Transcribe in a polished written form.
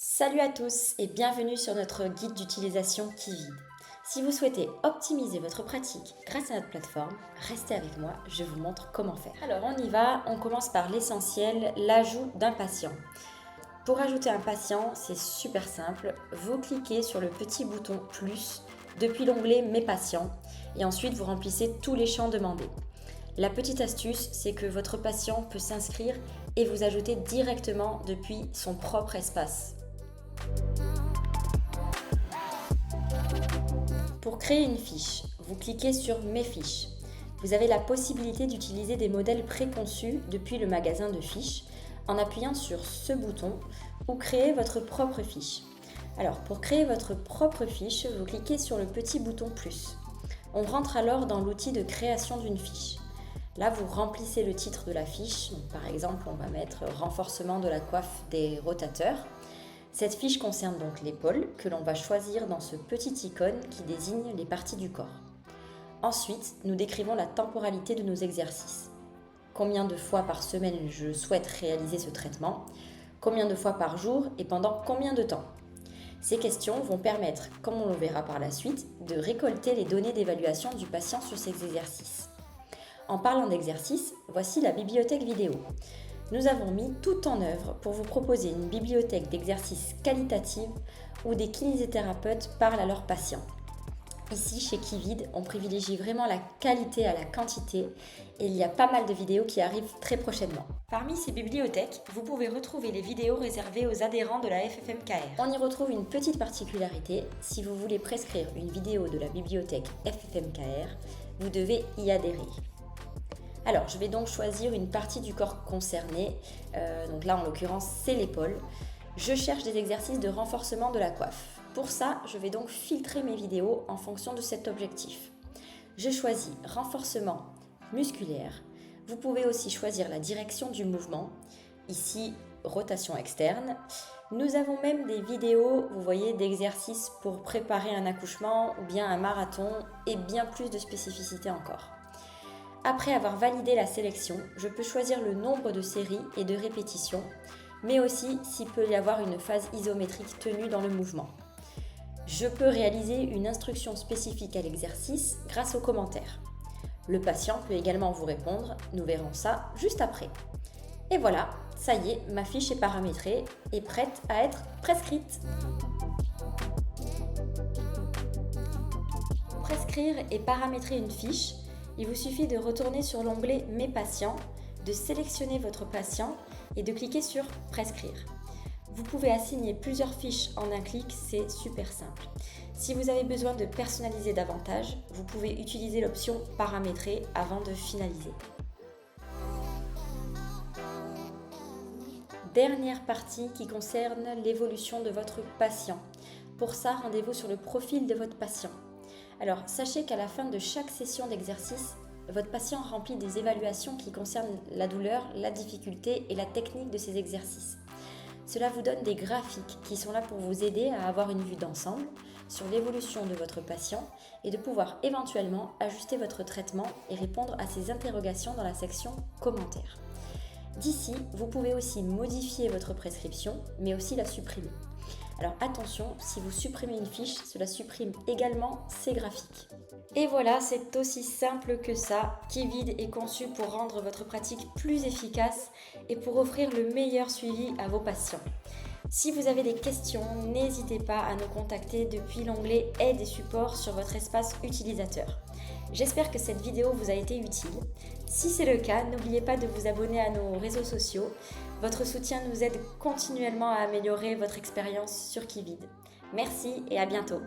Salut à tous et bienvenue sur notre guide d'utilisation Kivid. Si vous souhaitez optimiser votre pratique grâce à notre plateforme, restez avec moi, je vous montre comment faire. Alors on y va, on commence par l'essentiel, l'ajout d'un patient. Pour ajouter un patient, c'est super simple, vous cliquez sur le petit bouton plus depuis l'onglet Mes patients et ensuite vous remplissez tous les champs demandés. La petite astuce, c'est que votre patient peut s'inscrire et vous ajouter directement depuis son propre espace. Pour créer une fiche, vous cliquez sur Mes fiches. Vous avez la possibilité d'utiliser des modèles préconçus depuis le magasin de fiches en appuyant sur ce bouton ou créer votre propre fiche. Alors pour créer votre propre fiche, vous cliquez sur le petit bouton plus. On rentre alors dans l'outil de création d'une fiche. Là, vous remplissez le titre de la fiche. Donc, par exemple, on va mettre renforcement de la coiffe des rotateurs. Cette fiche concerne donc l'épaule que l'on va choisir dans ce petit icône qui désigne les parties du corps. Ensuite, nous décrivons la temporalité de nos exercices. Combien de fois par semaine je souhaite réaliser ce traitement, combien de fois par jour et pendant combien de temps. Ces questions vont permettre, comme on le verra par la suite, de récolter les données d'évaluation du patient sur ces exercices. En parlant d'exercices, voici la bibliothèque vidéo. Nous avons mis tout en œuvre pour vous proposer une bibliothèque d'exercices qualitative où des kinésithérapeutes parlent à leurs patients. Ici, chez Kivid, on privilégie vraiment la qualité à la quantité et il y a pas mal de vidéos qui arrivent très prochainement. Parmi ces bibliothèques, vous pouvez retrouver les vidéos réservées aux adhérents de la FFMKR. On y retrouve une petite particularité, si vous voulez prescrire une vidéo de la bibliothèque FFMKR, vous devez y adhérer. Alors, je vais donc choisir une partie du corps concerné, donc là en l'occurrence c'est l'épaule. Je cherche des exercices de renforcement de la coiffe. Pour ça, je vais donc filtrer mes vidéos en fonction de cet objectif. Je choisis renforcement musculaire. Vous pouvez aussi choisir la direction du mouvement. Ici, rotation externe. Nous avons même des vidéos, vous voyez, d'exercices pour préparer un accouchement ou bien un marathon et bien plus de spécificité encore. Après avoir validé la sélection, je peux choisir le nombre de séries et de répétitions, mais aussi s'il peut y avoir une phase isométrique tenue dans le mouvement. Je peux réaliser une instruction spécifique à l'exercice grâce aux commentaires. Le patient peut également vous répondre, nous verrons ça juste après. Et voilà, ça y est, ma fiche est paramétrée et prête à être prescrite. Pour prescrire et paramétrer une fiche, il vous suffit de retourner sur l'onglet Mes patients, de sélectionner votre patient et de cliquer sur Prescrire. Vous pouvez assigner plusieurs fiches en un clic, c'est super simple. Si vous avez besoin de personnaliser davantage, vous pouvez utiliser l'option Paramétrer avant de finaliser. Dernière partie qui concerne l'évolution de votre patient. Pour ça, rendez-vous sur le profil de votre patient. Alors, sachez qu'à la fin de chaque session d'exercice, votre patient remplit des évaluations qui concernent la douleur, la difficulté et la technique de ces exercices. Cela vous donne des graphiques qui sont là pour vous aider à avoir une vue d'ensemble sur l'évolution de votre patient et de pouvoir éventuellement ajuster votre traitement et répondre à ces interrogations dans la section commentaires. D'ici, vous pouvez aussi modifier votre prescription, mais aussi la supprimer. Alors attention, si vous supprimez une fiche, cela supprime également ces graphiques. Et voilà, c'est aussi simple que ça. Kivid est conçu pour rendre votre pratique plus efficace et pour offrir le meilleur suivi à vos patients. Si vous avez des questions, n'hésitez pas à nous contacter depuis l'onglet Aide et support sur votre espace utilisateur. J'espère que cette vidéo vous a été utile. Si c'est le cas, n'oubliez pas de vous abonner à nos réseaux sociaux. Votre soutien nous aide continuellement à améliorer votre expérience sur Kivid. Merci et à bientôt.